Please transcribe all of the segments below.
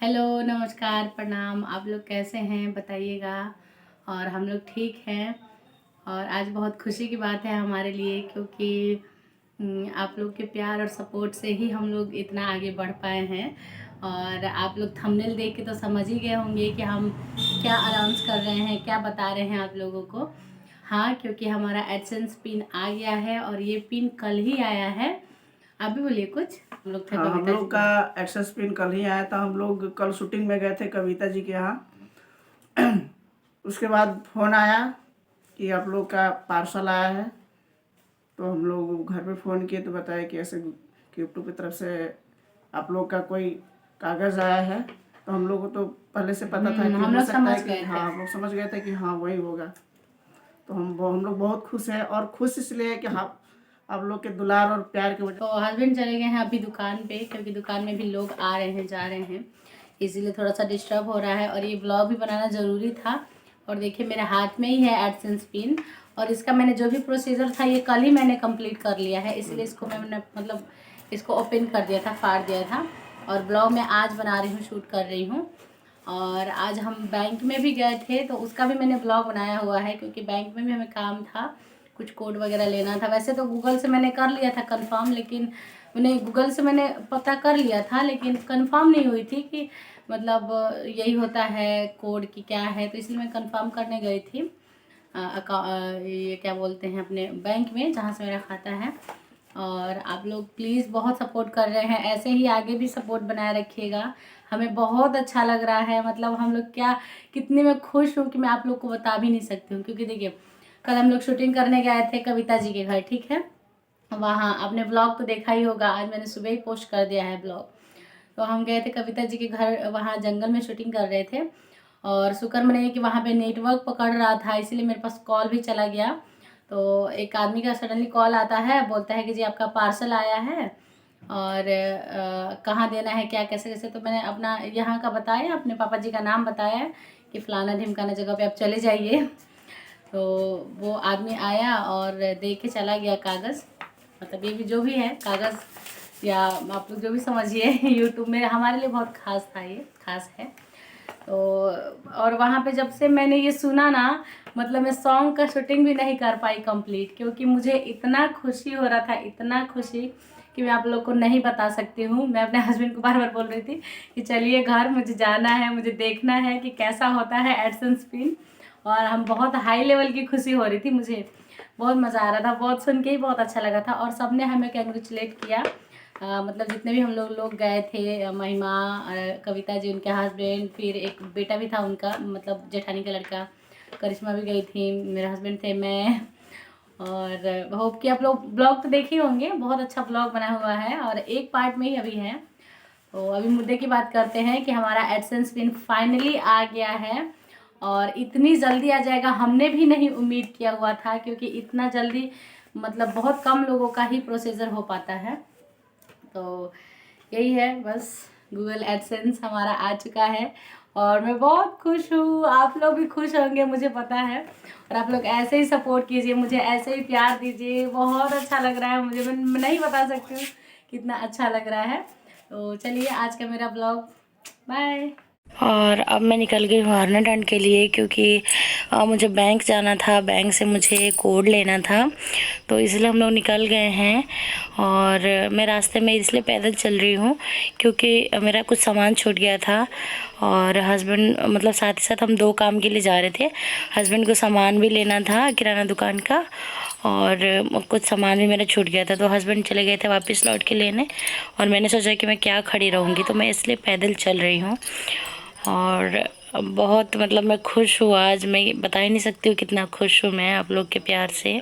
Hello, नमस्कार, प्रणाम। आप लोग कैसे हैं बताइएगा। और हम लोग ठीक हैं। और आज बहुत खुशी की बात है हमारे लिए, क्योंकि आप लोग के प्यार और सपोर्ट से ही हम लोग इतना आगे बढ़ पाए हैं। और आप लोग थंबनेल देख के तो समझ ही गए होंगे कि हम क्या अनाउंस कर रहे हैं, क्या बता रहे हैं आप लोगों को। हाँ, क्योंकि हमारा एडसेंस पिन आ गया है और ये पिन कल ही आया है। आप भी बोलिए कुछ। हम लोग थे हाँ, हम कविता लोग जी का के। एक्सेस पिन कल ही आया था। हम लोग कल शूटिंग में गए थे कविता जी के यहाँ। उसके बाद फ़ोन आया कि आप लोग का पार्सल आया है। तो हम लोग घर पे फ़ोन किए तो बताया कि ऐसे यूट्यूब की तरफ से आप लोग का कोई कागज़ आया है। तो हम लोग को तो पहले से पता था कि हम हो लोग सकता समझ है कि गए थे। हाँ, हम लोग समझ गए थे कि हाँ वही होगा। तो हम लोग बहुत खुश हैं, और खुश इसलिए है कि हाँ, आप लोग के दुलार और प्यार की वजह। तो हस्बैंड चले गए हैं अभी दुकान पे, क्योंकि दुकान में भी लोग आ रहे हैं जा रहे हैं, इसीलिए थोड़ा सा डिस्टर्ब हो रहा है। और ये ब्लॉग भी बनाना ज़रूरी था। और देखिए मेरे हाथ में ही है एडसेंस पिन, और इसका मैंने जो भी प्रोसीजर था ये कल ही मैंने कंप्लीट कर लिया है, इसीलिए इसको मैंने मतलब इसको ओपन कर दिया था, फाड़ दिया था। और ब्लॉग मैं आज बना रही हूँ, शूट कर रही हूँ। और आज हम बैंक में भी गए थे, तो उसका भी मैंने ब्लॉग बनाया हुआ है, क्योंकि बैंक में भी हमें काम था, कुछ कोड वगैरह लेना था। वैसे तो गूगल से मैंने कर लिया था कंफर्म, लेकिन गूगल से मैंने पता कर लिया था, लेकिन कंफर्म नहीं हुई थी कि मतलब यही होता है कोड की क्या है, तो इसलिए मैं कंफर्म करने गई थी ये क्या बोलते हैं अपने बैंक में, जहाँ से मेरा खाता है। और आप लोग प्लीज़ बहुत सपोर्ट कर रहे हैं, ऐसे ही आगे भी सपोर्ट बनाए रखिएगा। हमें बहुत अच्छा लग रहा है, मतलब हम लोग क्या कितने मैं खुश हूँ कि मैं आप लोग को बता भी नहीं सकती हूँ। क्योंकि देखिए कल हम लोग शूटिंग करने गए थे कविता जी के घर, ठीक है। वहाँ आपने ब्लॉग तो देखा ही होगा, आज मैंने सुबह ही पोस्ट कर दिया है ब्लॉग। तो हम गए थे कविता जी के घर, वहाँ जंगल में शूटिंग कर रहे थे। और शुक्र मनाइए कि वहाँ पे नेटवर्क पकड़ रहा था, इसीलिए मेरे पास कॉल भी चला गया। तो एक आदमी का सडनली कॉल आता है, बोलता है कि जी आपका पार्सल आया है, और कहाँ देना है, क्या कैसे कैसे। तो मैंने अपना यहाँ का बताया, अपने पापा जी का नाम बताया कि फ़लाना ढिमकाना जगह पे आप चले जाइए। तो वो आदमी आया और दे के चला गया कागज़, मतलब ये भी जो भी है कागज़, या आप लोग जो भी समझिए। यूट्यूब में हमारे लिए बहुत ख़ास था, ये ख़ास है। तो और वहाँ पे जब से मैंने ये सुना ना, मतलब मैं सॉन्ग का शूटिंग भी नहीं कर पाई कंप्लीट, क्योंकि मुझे इतना खुशी हो रहा था, इतना खुशी कि मैं आप लोग को नहीं बता सकती हूँ। मैं अपने हस्बैंड को बार बार बोल रही थी कि चलिए घर, मुझे जाना है, मुझे देखना है कि कैसा होता है एडसेंस पिन। और हम बहुत हाई लेवल की खुशी हो रही थी, मुझे बहुत मज़ा आ रहा था, बहुत सुन के ही बहुत अच्छा लगा था। और सब ने हमें कंग्रेचुलेट किया, मतलब जितने भी हम लोग गए थे, महिमा, कविता जी, उनके हस्बैंड, फिर एक बेटा भी था उनका, मतलब जेठानी का लड़का, करिश्मा भी गई थी, मेरे हस्बैंड थे, मैं। और होप कि आप लोग ब्लॉग तो देखे होंगे, बहुत अच्छा ब्लॉग बना हुआ है और एक पार्ट में ही अभी है। तो अभी मुद्दे की बात करते हैं कि हमारा एडसेंस पिन फाइनली आ गया है, और इतनी जल्दी आ जाएगा हमने भी नहीं उम्मीद किया हुआ था, क्योंकि इतना जल्दी मतलब बहुत कम लोगों का ही प्रोसीजर हो पाता है। तो यही है बस, गूगल एडसेंस हमारा आ चुका है और मैं बहुत खुश हूँ। आप लोग भी खुश होंगे मुझे पता है, और आप लोग ऐसे ही सपोर्ट कीजिए, मुझे ऐसे ही प्यार दीजिए। बहुत अच्छा लग रहा है मुझे, मैं नहीं बता सकती हूँ कितना अच्छा लग रहा है। तो चलिए आज का मेरा ब्लॉग, बाय। और अब मैं निकल गई हूँ हरना टंड के लिए, क्योंकि मुझे बैंक जाना था, बैंक से मुझे कोड लेना था, तो इसलिए हम लोग निकल गए हैं। और मैं रास्ते में इसलिए पैदल चल रही हूँ क्योंकि मेरा कुछ सामान छूट गया था, और हस्बैंड मतलब साथ ही साथ हम दो काम के लिए जा रहे थे। हस्बैंड को सामान भी लेना था किराना दुकान का, और कुछ सामान भी मेरा छूट गया था, तो हस्बैंड चले गए थे वापस लौट के लेने। और मैंने सोचा कि मैं क्या खड़ी रहूँगी, तो मैं इसलिए पैदल चल रही हूँ। और बहुत मतलब मैं खुश हूँ आज, मैं बता ही नहीं सकती हूँ कितना खुश हूँ मैं आप लोग के प्यार से।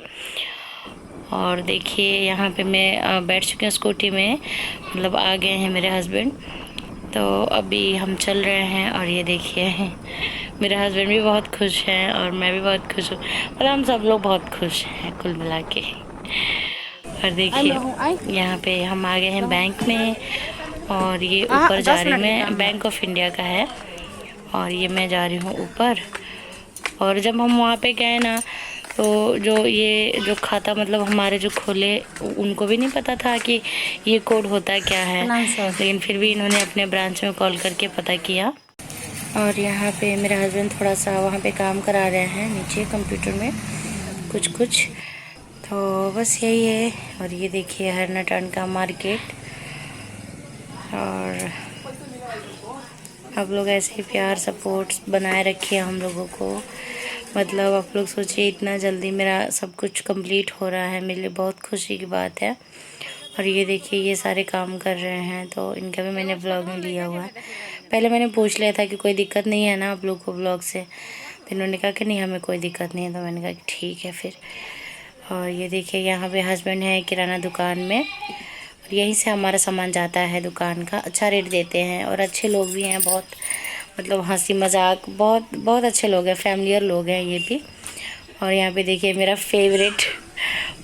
और देखिए यहाँ पे मैं बैठ चुकी हूँ स्कूटी में, मतलब आ गए हैं मेरे हस्बैंड। तो अभी हम चल रहे हैं, और ये देखिए मेरे हस्बैंड भी बहुत खुश हैं और मैं भी बहुत खुश हूँ, और हम सब लोग बहुत खुश हैं कुल मिला के। और देखिए यहाँ पे हम आ गए हैं बैंक में, और ये ऊपर जा रही हूँ मैं, बैंक ऑफ इंडिया का है, और ये मैं जा रही हूँ ऊपर। और जब हम वहाँ पे गए ना, तो जो खाता मतलब हमारे जो खोले उनको भी नहीं पता था कि ये कोड होता क्या है, लेकिन फिर भी इन्होंने अपने ब्रांच में कॉल करके पता किया। और यहाँ पे मेरे हस्बैंड थोड़ा सा वहाँ पे काम करा रहे हैं नीचे कंप्यूटर में कुछ। तो बस यही है। और ये देखिए हरनाटन का मार्केट। और आप लोग ऐसे ही प्यार सपोर्ट बनाए रखिए हम लोगों को। मतलब आप लोग सोचिए इतना जल्दी मेरा सब कुछ कंप्लीट हो रहा है, मेरे लिए बहुत खुशी की बात है। और ये देखिए ये सारे काम कर रहे हैं, तो इनका भी मैंने व्लॉग में लिया हुआ है। पहले मैंने पूछ लिया था कि कोई दिक्कत नहीं है ना आप लोग को व्लॉग से, तो इन्होंने कहा कि नहीं हमें कोई दिक्कत नहीं है। तो मैंने कहा कि ठीक है फिर। और ये देखिए यहाँ पे हस्बैंड है किराना दुकान में, और यहीं से हमारा सामान जाता है दुकान का। अच्छा रेट देते हैं और अच्छे लोग भी हैं, बहुत मतलब हंसी मजाक, बहुत अच्छे लोग हैं, फैमिलियर लोग हैं ये भी। और यहाँ पे देखिए मेरा फेवरेट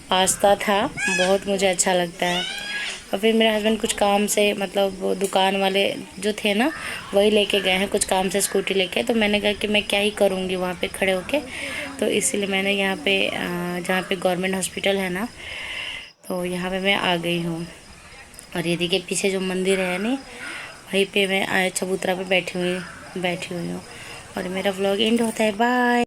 पास्ता था, बहुत मुझे अच्छा लगता है। और फिर मेरे हस्बैंड कुछ काम से मतलब वो दुकान वाले जो थे ना वही लेके गए हैं कुछ काम से स्कूटी लेके। तो मैंने कहा कि मैं क्या ही करूँगी वहाँ पे खड़े होके, तो इसलिए मैंने यहाँ पे जहाँ पे गवर्नमेंट हॉस्पिटल है ना, तो यहाँ पे मैं आ गई हूँ। और ये देखिए पीछे जो मंदिर है नहीं, वहीं पे मैं चबूतरा पे बैठी हुई हूँ। और मेरा व्लॉग एंड होता है। बाय।